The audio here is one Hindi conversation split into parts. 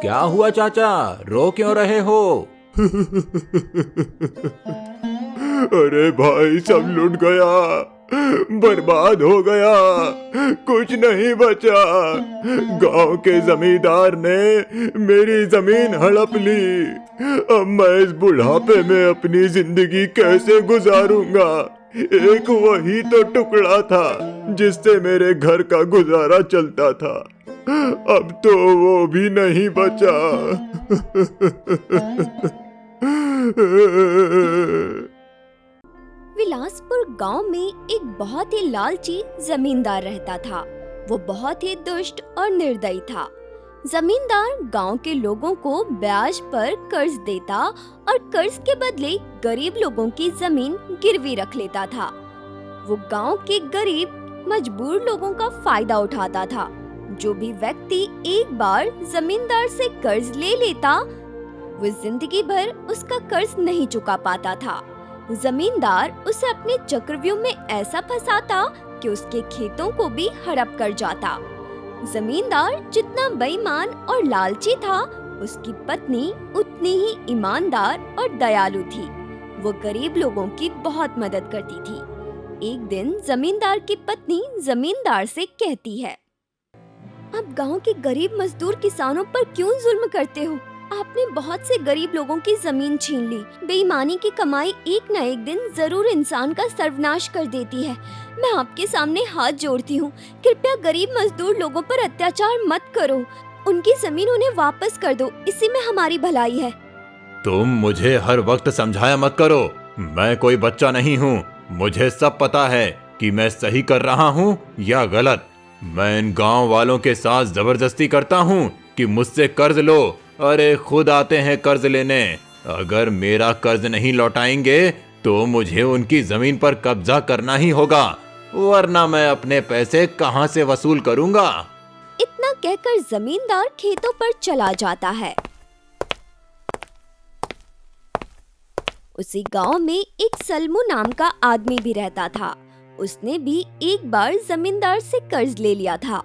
क्या हुआ चाचा, रो क्यों रहे हो? अरे भाई, सब लुट गया, बर्बाद हो गया, कुछ नहीं बचा। गांव के जमींदार ने मेरी जमीन हड़प ली। अब मैं इस बुढ़ापे में अपनी जिंदगी कैसे गुजारूंगा? एक वही तो टुकड़ा था जिससे मेरे घर का गुजारा चलता था, अब तो वो भी नहीं बचा। विलासपुर गांव में एक बहुत ही लालची जमींदार रहता था। वो बहुत ही दुष्ट और निर्दयी था। जमींदार गांव के लोगों को ब्याज पर कर्ज देता और कर्ज के बदले गरीब लोगों की जमीन गिरवी रख लेता था। वो गांव के गरीब मजबूर लोगों का फायदा उठाता था। जो भी व्यक्ति एक बार जमींदार से कर्ज ले लेता, वो जिंदगी भर उसका कर्ज नहीं चुका पाता था। जमींदार उसे अपने चक्रव्यूह में ऐसा फंसाता कि उसके खेतों को भी हड़प कर जाता। जमींदार जितना बेईमान और लालची था, उसकी पत्नी उतनी ही ईमानदार और दयालु थी। वो गरीब लोगों की बहुत मदद करती थी। एक दिन जमींदार की पत्नी जमींदार से कहती है, आप गांव के गरीब मजदूर किसानों पर क्यों जुल्म करते हो? आपने बहुत से गरीब लोगों की जमीन छीन ली। बेईमानी की कमाई एक न एक दिन जरूर इंसान का सर्वनाश कर देती है। मैं आपके सामने हाथ जोड़ती हूँ, कृपया गरीब मजदूर लोगों पर अत्याचार मत करो। उनकी जमीन उन्हें वापस कर दो, इसी में हमारी भलाई है। तुम मुझे हर वक्त समझाया मत करो। मैं कोई बच्चा नहीं हूँ। मुझे सब पता है कि मैं सही कर रहा हूँ या गलत। मैं इन गांव वालों के साथ जबरदस्ती करता हूँ कि मुझसे कर्ज लो। अरे खुद आते हैं कर्ज लेने। अगर मेरा कर्ज नहीं लौटाएंगे तो मुझे उनकी जमीन पर कब्जा करना ही होगा, वरना मैं अपने पैसे कहां से वसूल करूंगा। इतना कहकर जमींदार खेतों पर चला जाता है। उसी गांव में एक सलमू नाम का आदमी भी रहता था। उसने भी एक बार जमींदार से कर्ज ले लिया था।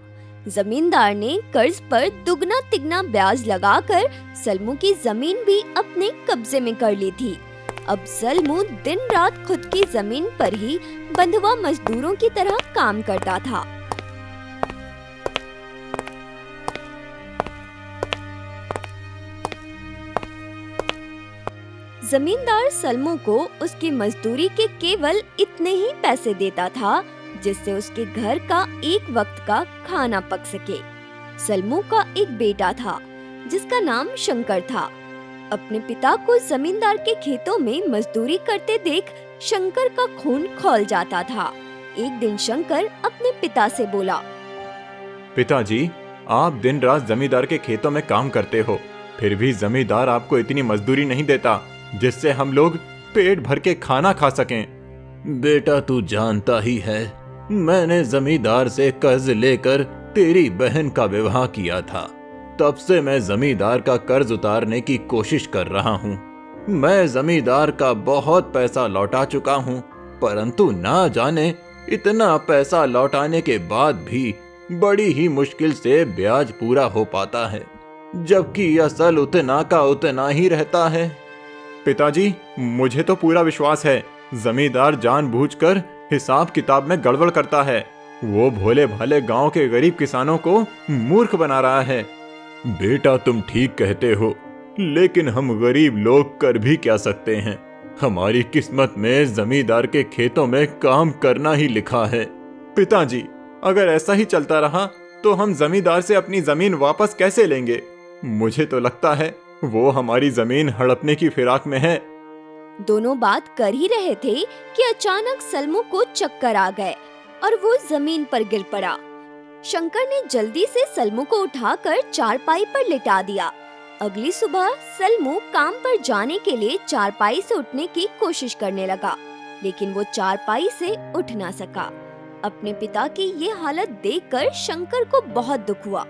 जमींदार ने कर्ज पर दुगना तिगना ब्याज लगाकर सलमू की जमीन भी अपने कब्जे में कर ली थी। अब सलमू दिन रात खुद की जमीन पर ही बंधुआ मजदूरों की तरह काम करता था। जमींदार सलमू को उसकी मजदूरी के केवल इतने ही पैसे देता था जिससे उसके घर का एक वक्त का खाना पक सके। सलमू का एक बेटा था जिसका नाम शंकर था। अपने पिता को जमींदार के खेतों में मजदूरी करते देख शंकर का खून खौल जाता था। एक दिन शंकर अपने पिता से बोला, पिताजी, आप दिन रात जमींदार के खेतों में काम करते हो, फिर भी जमींदार आपको इतनी मजदूरी नहीं देता जिससे हम लोग पेट भर के खाना खा सकें। बेटा, तू जानता ही है, मैंने जमींदार से कर्ज लेकर तेरी बहन का विवाह किया था। तब से मैं जमींदार का कर्ज उतारने की कोशिश कर रहा हूँ। मैं जमींदार का बहुत पैसा लौटा चुका हूँ, परंतु ना जाने इतना पैसा लौटाने के बाद भी बड़ी ही मुश्किल से ब्याज पूरा हो पाता है, जबकि असल उतना का उतना ही रहता है। पिताजी, मुझे तो पूरा विश्वास है जमींदार जानबूझकर हिसाब किताब में गड़बड़ करता है। वो भोले भाले गांव के गरीब किसानों को मूर्ख बना रहा है। बेटा, तुम ठीक कहते हो, लेकिन हम गरीब लोग कर भी क्या सकते हैं? हमारी किस्मत में जमींदार के खेतों में काम करना ही लिखा है। पिताजी, अगर ऐसा ही चलता रहा तो हम जमींदार से अपनी जमीन वापस कैसे लेंगे? मुझे तो लगता है वो हमारी जमीन हड़पने की फिराक में है। दोनों बात कर ही रहे थे कि अचानक सलमू को चक्कर आ गए और वो जमीन पर गिर पड़ा। शंकर ने जल्दी से सलमू को उठाकर चारपाई पर लिटा दिया। अगली सुबह सलमू काम पर जाने के लिए चारपाई से उठने की कोशिश करने लगा, लेकिन वो चारपाई से उठ ना सका। अपने पिता की ये हालत देखकर शंकर को बहुत दुख हुआ,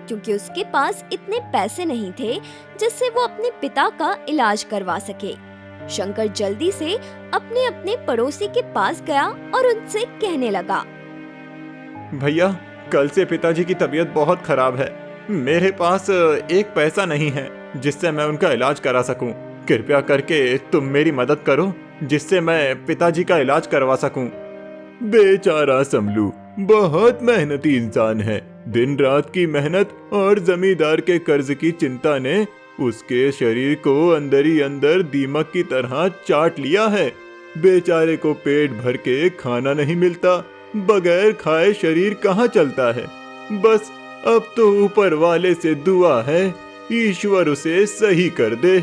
क्योंकि उसके पास इतने पैसे नहीं थे जिससे वो अपने पिता का इलाज करवा सके। शंकर जल्दी से अपने अपने पड़ोसी के पास गया और उनसे कहने लगा, भैया, कल से पिताजी की तबीयत बहुत खराब है। मेरे पास एक पैसा नहीं है जिससे मैं उनका इलाज करा सकूं। कृपया करके तुम मेरी मदद करो जिससे मैं पिताजी का इलाज करवा सकूं। बेचारा समलू बहुत मेहनती इंसान है। दिन रात की मेहनत और जमींदार के कर्ज की चिंता ने उसके शरीर को अंदर ही अंदर दीमक की तरह चाट लिया है। बेचारे को पेट भर के खाना नहीं मिलता, बगैर खाए शरीर कहाँ चलता है। बस अब तो ऊपर वाले से दुआ है, ईश्वर उसे सही कर दे।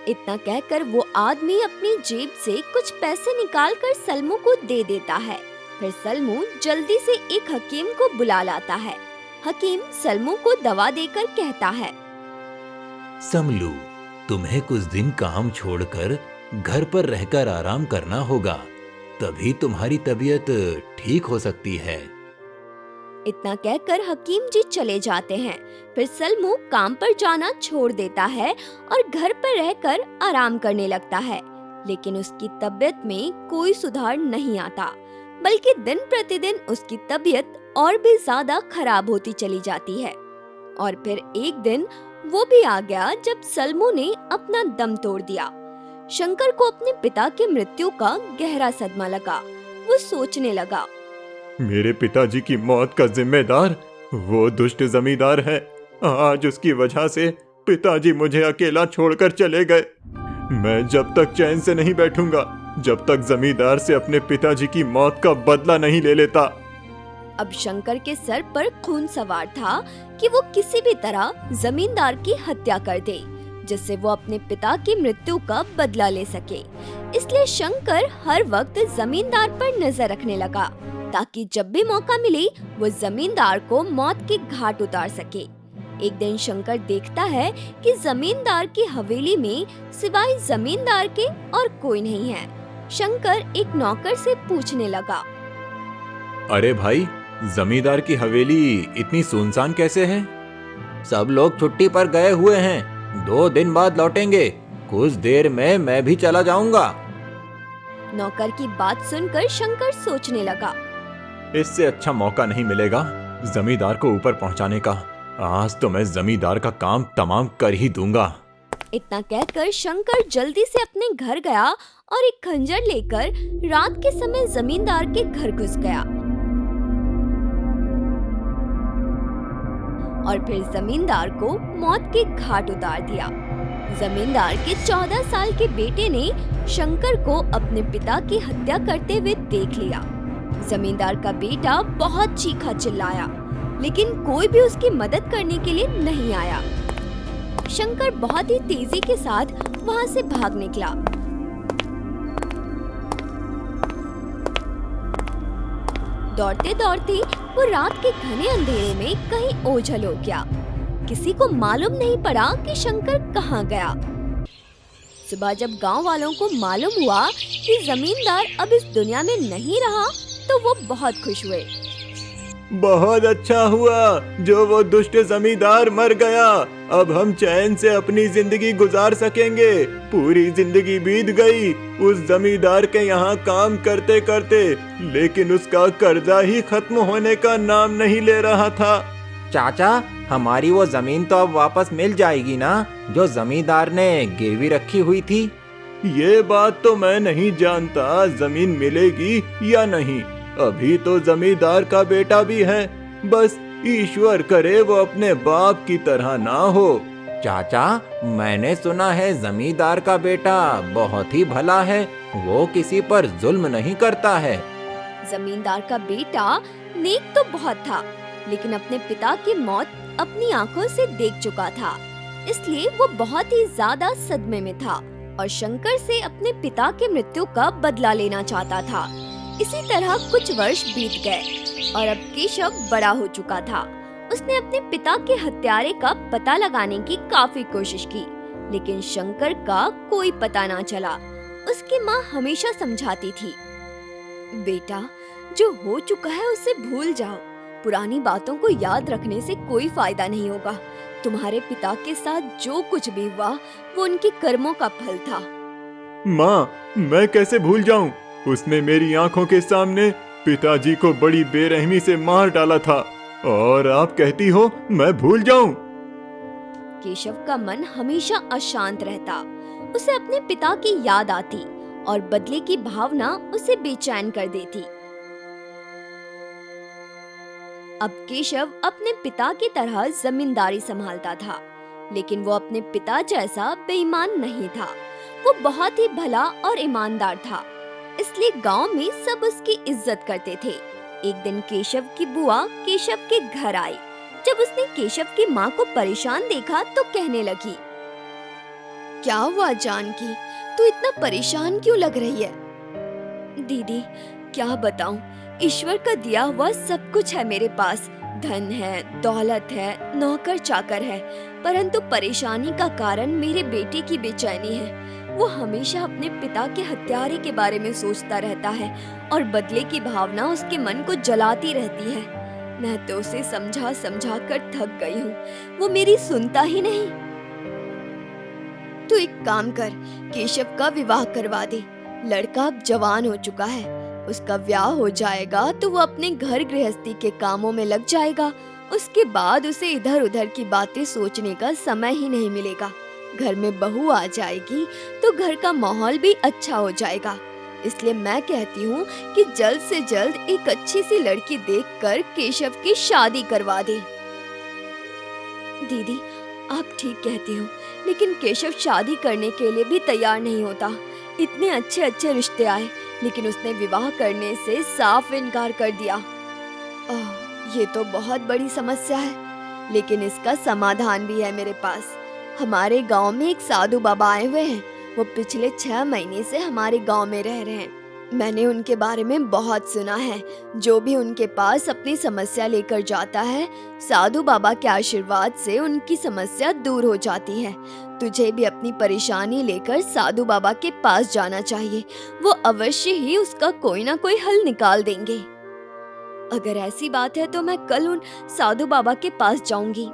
इतना कहकर वो आदमी अपनी जेब से कुछ पैसे निकालकर सलमू को दे देता है। फिर सलमू जल्दी से एक हकीम को बुला लाता है। हकीम सलमू को दवा देकर कहता है, समलू, तुम्हें कुछ दिन काम छोड़कर घर पर रहकर आराम करना होगा, तभी तुम्हारी तबीयत ठीक हो सकती है। इतना कहकर हकीम जी चले जाते हैं। फिर सलमू काम पर जाना छोड़ देता है और घर पर रहकर आराम करने लगता है। लेकिन उसकी तबीयत में कोई सुधार नहीं आता, बल्कि दिन प्रतिदिन उसकी तबीयत और भी ज्यादा खराब होती चली जाती है। और फिर एक दिन वो भी आ गया जब सलमू ने अपना दम तोड़ दिया। शंकर को अपने पिता की मृत्यु का गहरा सदमा लगा। वो सोचने लगा, मेरे पिताजी की मौत का जिम्मेदार वो दुष्ट जमींदार है। आज उसकी वजह से पिताजी मुझे अकेला छोड़कर चले गए। मैं जब तक चैन से नहीं बैठूंगा जब तक जमींदार से अपने पिताजी की मौत का बदला नहीं ले लेता। अब शंकर के सर पर खून सवार था कि वो किसी भी तरह जमींदार की हत्या कर दे, जिससे वो अपने पिता की मृत्यु का बदला ले सके। इसलिए शंकर हर वक्त जमींदार पर नजर रखने लगा, ताकि जब भी मौका मिले वो जमींदार को मौत के घाट उतार सके। एक दिन शंकर देखता है कि जमींदार की हवेली में सिवाय जमींदार के और कोई नहीं है। शंकर एक नौकर से पूछने लगा, अरे भाई, जमींदार की हवेली इतनी सुनसान कैसे है? सब लोग छुट्टी पर गए हुए हैं, 2 दिन बाद लौटेंगे। कुछ देर में मैं भी चला जाऊंगा। नौकर की बात सुनकर शंकर सोचने लगा, इससे अच्छा मौका नहीं मिलेगा जमींदार को ऊपर पहुंचाने का। आज तो मैं जमींदार का काम तमाम कर ही दूंगा। इतना कहकर शंकर जल्दी से अपने घर गया और एक खंजर लेकर रात के समय जमींदार के घर घुस गया और फिर जमींदार को मौत के घाट उतार दिया। जमींदार के 14 साल के बेटे ने शंकर को अपने पिता की हत्या करते हुए देख लिया। जमींदार का बेटा बहुत चीखा चिल्लाया, लेकिन कोई भी उसकी मदद करने के लिए नहीं आया। शंकर बहुत ही तेजी के साथ वहां से भाग निकला। दौड़ते दौड़ते वो रात के घने अंधेरे में कहीं ओझल हो गया। किसी को मालूम नहीं पड़ा कि शंकर कहाँ गया। सुबह जब गांव वालों को मालूम हुआ कि जमींदार अब इस दुनिया में नहीं रहा, तो वो बहुत खुश हुए। बहुत अच्छा हुआ जो वो दुष्ट जमींदार मर गया। अब हम चैन से अपनी जिंदगी गुजार सकेंगे। पूरी जिंदगी बीत गई उस जमींदार के यहाँ काम करते करते, लेकिन उसका कर्जा ही खत्म होने का नाम नहीं ले रहा था। चाचा, हमारी वो जमीन तो अब वापस मिल जाएगी ना, जो जमींदार ने गिरवी रखी हुई थी? ये बात तो मैं नहीं जानता जमीन मिलेगी या नहीं। अभी तो जमींदार का बेटा भी है, बस ईश्वर करे वो अपने बाप की तरह ना हो। चाचा, मैंने सुना है जमींदार का बेटा बहुत ही भला है, वो किसी पर जुल्म नहीं करता है। जमींदार का बेटा नेक तो बहुत था, लेकिन अपने पिता की मौत अपनी आंखों से देख चुका था, इसलिए वो बहुत ही ज्यादा सदमे में था और शंकर से अपने पिता की मृत्यु का बदला लेना चाहता था। इसी तरह कुछ वर्ष बीत गए और अब केशव बड़ा हो चुका था। उसने अपने पिता के हत्यारे का पता लगाने की काफी कोशिश की, लेकिन शंकर का कोई पता ना चला। उसकी माँ हमेशा समझाती थी, बेटा, जो हो चुका है उसे भूल जाओ। पुरानी बातों को याद रखने से कोई फायदा नहीं होगा। तुम्हारे पिता के साथ जो कुछ भी हुआ वो उनके कर्मों का फल था। माँ, मैं कैसे भूल जाऊं? उसने मेरी आंखों के सामने पिताजी को बड़ी बेरहमी से मार डाला था। और आप कहती हो मैं भूल जाऊं? केशव का मन हमेशा अशांत रहता। उसे अपने पिता की याद आती और बदले की भावना उसे बेचैन कर देती। अब केशव अपने पिता की तरह जमींदारी संभालता था, लेकिन वो अपने पिता जैसा बेईमान नहीं था। वो बहुत ही भला और ईमानदार था, इसलिए गांव में सब उसकी इज्जत करते थे। एक दिन केशव की बुआ केशव के घर आई। जब उसने केशव की माँ को परेशान देखा तो कहने लगी, क्या हुआ जानकी, तू इतना परेशान क्यों लग रही है? दीदी, क्या बताऊं, ईश्वर का दिया हुआ सब कुछ है मेरे पास। धन है, दौलत है, नौकर चाकर है, परंतु परेशानी का कारण मेरे बेटे की बेचैनी है। वो हमेशा अपने पिता के हत्यारे के बारे में सोचता रहता है और बदले की भावना उसके मन को जलाती रहती है। मैं तो उसे समझा समझा कर थक गई हूँ, वो मेरी सुनता ही नहीं। तू एक काम कर, केशव का विवाह करवा दे। लड़का अब जवान हो चुका है, उसका ब्याह हो जाएगा तो वो अपने घर गृहस्थी के कामों में लग जाएगा। उसके बाद उसे इधर उधर की बातें सोचने का समय ही नहीं मिलेगा। घर में बहू आ जाएगी तो घर का माहौल भी अच्छा हो जाएगा। इसलिए मैं कहती हूँ कि जल्द से जल्द एक अच्छी सी लड़की देखकर केशव की शादी करवा दे। दीदी, आप ठीक कहती हो, लेकिन केशव शादी करने के लिए भी तैयार नहीं होता। इतने अच्छे अच्छे रिश्ते आए, लेकिन उसने विवाह करने से साफ इनकार कर दिया। ये तो बहुत बड़ी समस्या है, लेकिन इसका समाधान भी है मेरे पास। हमारे गांव में एक साधु बाबा आए हुए हैं। वो पिछले 6 महीने से हमारे गांव में रह रहे हैं। मैंने उनके बारे में बहुत सुना है। जो भी उनके पास अपनी समस्या लेकर जाता है, साधु बाबा के आशीर्वाद से उनकी समस्या दूर हो जाती है। तुझे भी अपनी परेशानी लेकर साधु बाबा के पास जाना चाहिए। वो अवश्य ही उसका कोई ना कोई हल निकाल देंगे। अगर ऐसी बात है तो मैं कल उन साधु बाबा के पास जाऊंगी।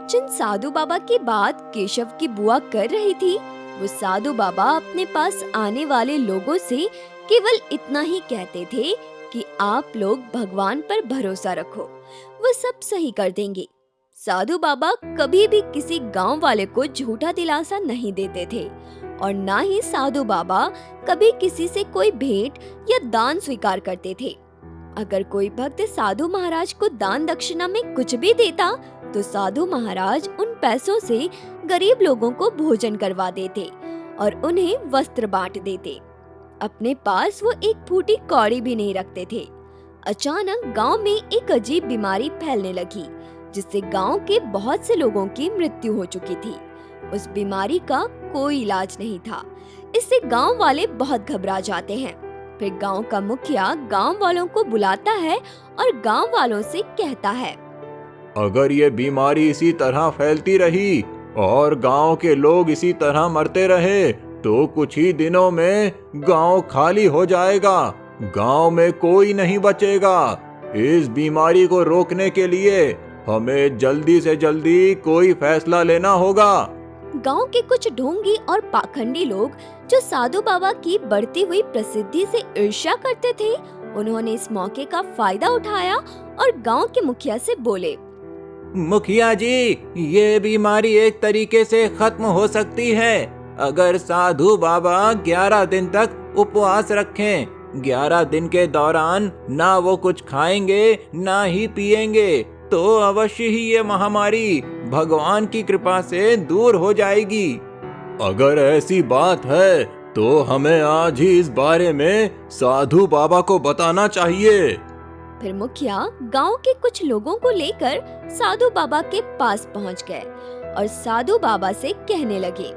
जिन साधु बाबा की बात केशव की बुआ कर रही थी, वो साधु बाबा अपने पास आने वाले लोगों से केवल इतना ही कहते थे कि आप लोग भगवान पर भरोसा रखो, वो सब सही कर देंगे। साधु बाबा कभी भी किसी गांव वाले को झूठा दिलासा नहीं देते थे, और ना ही साधु बाबा कभी किसी से कोई भेंट या दान स्वीकार करते थे। अगर कोई भक्त साधु महाराज को दान दक्षिणा में कुछ भी देता, तो साधु महाराज उन पैसों से गरीब लोगों को भोजन करवा देते और उन्हें वस्त्र बांट देते। अपने पास वो एक फूटी कौड़ी भी नहीं रखते थे। अचानक गांव में एक अजीब बीमारी फैलने लगी, जिससे गांव के बहुत से लोगों की मृत्यु हो चुकी थी। उस बीमारी का कोई इलाज नहीं था। इससे गांव वाले बहुत घबरा जाते हैं। फिर गांव का मुखिया गांव वालों को बुलाता है और गांव वालों से कहता है, अगर ये बीमारी इसी तरह फैलती रही और गांव के लोग इसी तरह मरते रहे तो कुछ ही दिनों में गांव खाली हो जाएगा, गांव में कोई नहीं बचेगा। इस बीमारी को रोकने के लिए हमें जल्दी से जल्दी कोई फैसला लेना होगा। गांव के कुछ ढोंगी और पाखंडी लोग जो साधु बाबा की बढ़ती हुई प्रसिद्धि से ईर्ष्या करते थे, उन्होंने इस मौके का फायदा उठाया और गांव के मुखिया से बोले, मुखिया जी, ये बीमारी एक तरीके से खत्म हो सकती है अगर साधु बाबा 11 दिन तक उपवास रखें। 11 दिन के दौरान ना वो कुछ खाएंगे ना ही पिएंगे, तो अवश्य ही ये महामारी भगवान की कृपा से दूर हो जाएगी। अगर ऐसी बात है तो हमें आज ही इस बारे में साधु बाबा को बताना चाहिए। फिर मुखिया गांव के कुछ लोगों को लेकर साधु बाबा के पास पहुंच गए और साधु बाबा से कहने लगे,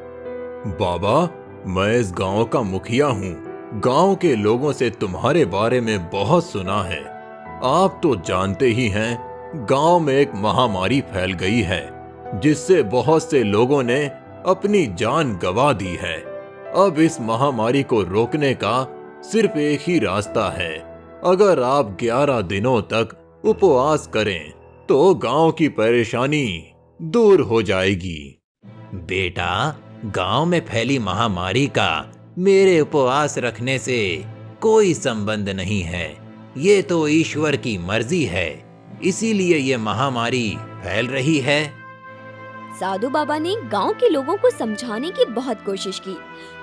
बाबा, मैं इस गांव का मुखिया हूँ। गांव के लोगों से तुम्हारे बारे में बहुत सुना है। आप तो जानते ही हैं, गांव में एक महामारी फैल गई है जिससे बहुत से लोगों ने अपनी जान गंवा दी है। अब इस महामारी को रोकने का सिर्फ एक ही रास्ता है। अगर आप 11 दिनों तक उपवास करें तो गांव की परेशानी दूर हो जाएगी। बेटा, गांव में फैली महामारी का मेरे उपवास रखने से कोई संबंध नहीं है। ये तो ईश्वर की मर्जी है। इसीलिए ये महामारी फैल रही है। साधु बाबा ने गांव के लोगों को समझाने की बहुत कोशिश की,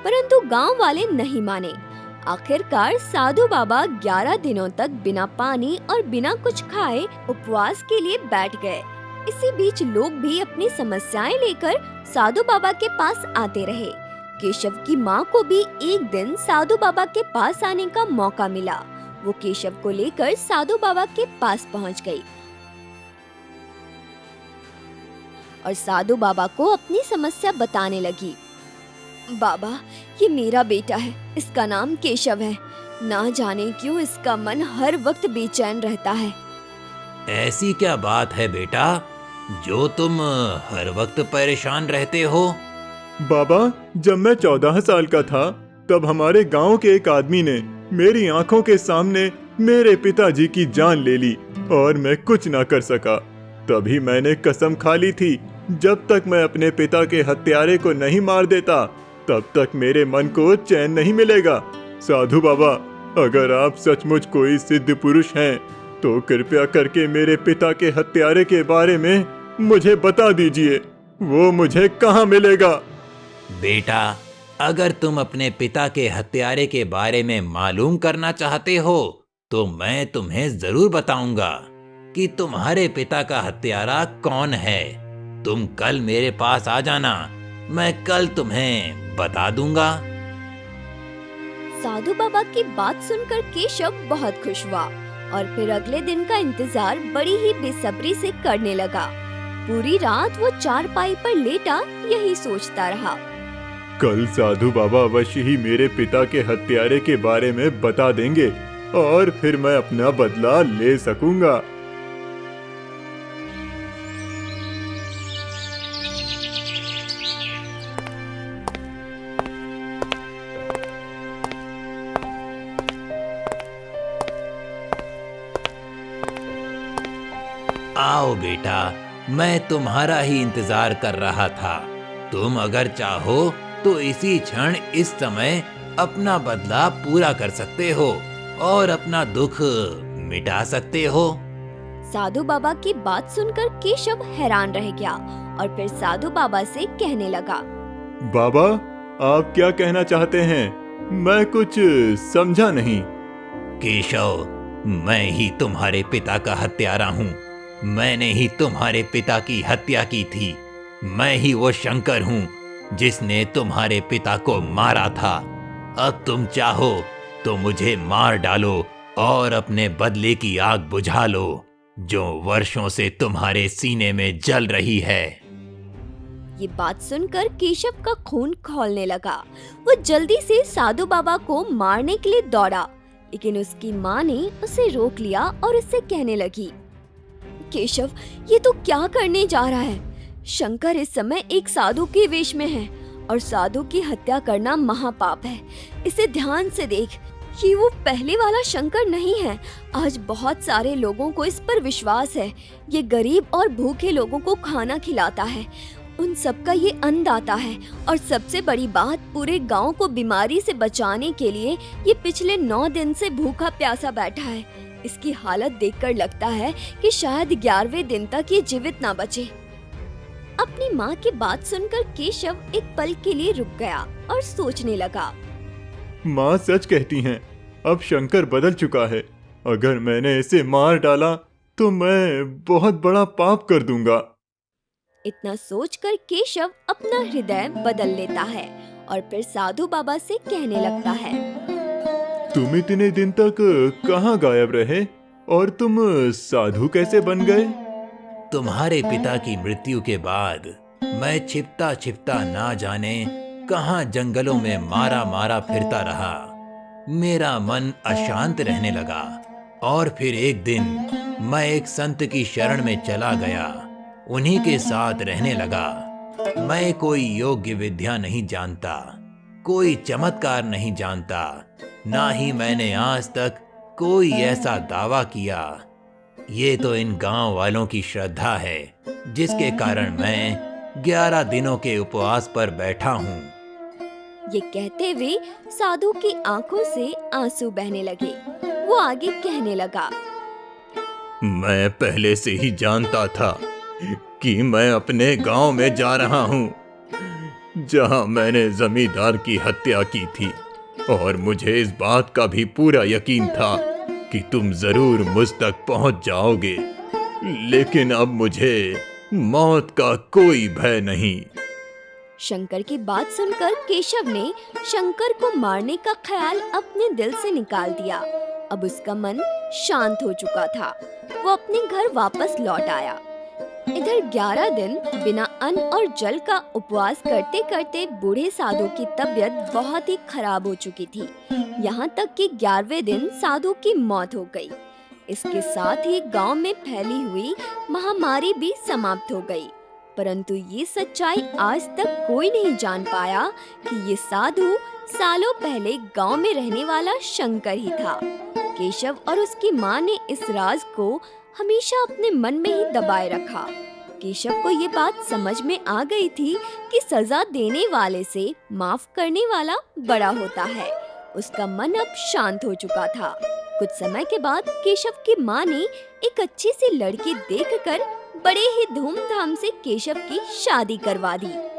परंतु गांव वाले नहीं माने। आखिरकार साधु बाबा 11 दिनों तक बिना पानी और बिना कुछ खाए उपवास के लिए बैठ गए। इसी बीच लोग भी अपनी समस्याएं लेकर साधु बाबा के पास आते रहे। केशव की माँ को भी एक दिन साधु बाबा के पास आने का मौका मिला। वो केशव को लेकर साधु बाबा के पास पहुँच गई और साधु बाबा को अपनी समस्या बताने लगी। बाबा, ये मेरा बेटा है, इसका नाम केशव है। ना जाने क्यों इसका मन हर वक्त बेचैन रहता है। ऐसी क्या बात है बेटा, जो तुम हर वक्त परेशान रहते हो? बाबा, जब मैं 14 साल का था तब हमारे गांव के एक आदमी ने मेरी आंखों के सामने मेरे पिताजी की जान ले ली और मैं कुछ ना कर सका। तभी मैंने कसम खा ली थी, जब तक मैं अपने पिता के हत्यारे को नहीं मार देता तब तक मेरे मन को चैन नहीं मिलेगा। साधु बाबा, अगर आप सचमुच कोई सिद्ध पुरुष हैं तो कृपया करके मेरे पिता के हत्यारे के बारे में मुझे बता दीजिए। वो मुझे कहाँ मिलेगा? बेटा, अगर तुम अपने पिता के हत्यारे के बारे में मालूम करना चाहते हो तो मैं तुम्हें जरूर बताऊंगा कि तुम्हारे पिता का हत्यारा कौन है। तुम कल मेरे पास आ जाना, मैं कल तुम्हें बता दूंगा। साधु बाबा की बात सुनकर केशव बहुत खुश हुआ और फिर अगले दिन का इंतजार बड़ी ही बेसब्री से करने लगा। पूरी रात वो चारपाई पर लेटा यही सोचता रहा। कल साधु बाबा अवश्य ही मेरे पिता के हत्यारे के बारे में बता देंगे और फिर मैं अपना बदला ले सकूंगा। आओ बेटा, मैं तुम्हारा ही इंतजार कर रहा था। तुम अगर चाहो तो इसी क्षण इस समय अपना बदला पूरा कर सकते हो और अपना दुख मिटा सकते हो। साधु बाबा की बात सुनकर केशव हैरान रह गया और फिर साधु बाबा से कहने लगा। बाबा, आप क्या कहना चाहते हैं? मैं कुछ समझा नहीं। केशव, मैं ही तुम्हारे पिता का हत्यारा हूँ। मैंने ही तुम्हारे पिता की हत्या की थी। मैं ही वो शंकर हूँ जिसने तुम्हारे पिता को मारा था। अब तुम चाहो तो मुझे मार डालो और अपने बदले की आग बुझा लो, जो वर्षों से तुम्हारे सीने में जल रही है। ये बात सुनकर केशव का खून खौलने लगा। वो जल्दी से साधु बाबा को मारने के लिए दौड़ा, लेकिन उसकी माँ ने उसे रोक लिया और उससे कहने लगी, केशव, ये तो क्या करने जा रहा है? शंकर इस समय एक साधु के वेश में है और साधु की हत्या करना महापाप है। इसे ध्यान से देख, ये वो पहले वाला शंकर नहीं है। आज बहुत सारे लोगों को इस पर विश्वास है। ये गरीब और भूखे लोगों को खाना खिलाता है, उन सबका ये अन्नदाता है और सबसे बड़ी बात, पूरे गांव को बीमारी से बचाने के लिए ये पिछले 9 दिन से भूखा प्यासा बैठा है। इसकी हालत देखकर लगता है कि शायद 11वें दिन तक ये जीवित ना बचे। अपनी माँ की बात सुनकर केशव एक पल के लिए रुक गया और सोचने लगा। माँ सच कहती हैं, अब शंकर बदल चुका है। अगर मैंने इसे मार डाला तो मैं बहुत बड़ा पाप कर दूंगा। इतना सोचकर केशव अपना हृदय बदल लेता है और फिर साधु बाबा से कहने लगता है, तुम इतने दिन तक कहाँ गायब रहे और तुम साधु कैसे बन गए? तुम्हारे पिता की मृत्यु के बाद मैं छिपता छिपता ना जाने कहां जंगलों में मारा मारा फिरता रहा। मेरा मन अशांत रहने लगा और फिर एक दिन मैं एक संत की शरण में चला गया। उन्हीं के साथ रहने लगा। मैं कोई योग्य विद्या नहीं जानता, कोई चमत्कार नहीं जानता, ना ही मैंने आज तक कोई ऐसा दावा किया। ये तो इन गांव वालों की श्रद्धा है, जिसके कारण मैं 11 दिनों के उपवास पर बैठा हूँ। ये कहते हुए साधु की आंखों से आंसू बहने लगे। वो आगे कहने लगा, मैं पहले से ही जानता था कि मैं अपने गांव में जा रहा हूं, जहां मैंने जमींदार की हत्या की थी, और मुझे इस बात का भी पूरा यकीन था कि तुम जरूर मुझ तक पहुंच जाओगे। लेकिन अब मुझे मौत का कोई भय नहीं। शंकर की बात सुनकर केशव ने शंकर को मारने का ख्याल अपने दिल से निकाल दिया। अब उसका मन शांत हो चुका था। वो अपने घर वापस लौट आया। इधर 11 दिन बिना अन्न और जल का उपवास करते करते बूढ़े साधु की तबीयत बहुत ही खराब हो चुकी थी। यहाँ तक कि 11वें दिन साधु की मौत हो गई। इसके साथ ही गांव में फैली हुई महामारी भी समाप्त हो गई। परंतु ये सच्चाई आज तक कोई नहीं जान पाया कि ये साधु सालों पहले गांव में रहने वाला शंकर ही था। केशव और उसकी माँ ने इस राज को हमेशा अपने मन में ही दबाए रखा। केशव को ये बात समझ में आ गई थी कि सजा देने वाले से माफ करने वाला बड़ा होता है। उसका मन अब शांत हो चुका था। कुछ समय के बाद केशव की माँ ने एक अच्छी सी लड़की देखकर बड़े ही धूमधाम से केशव की शादी करवा दी।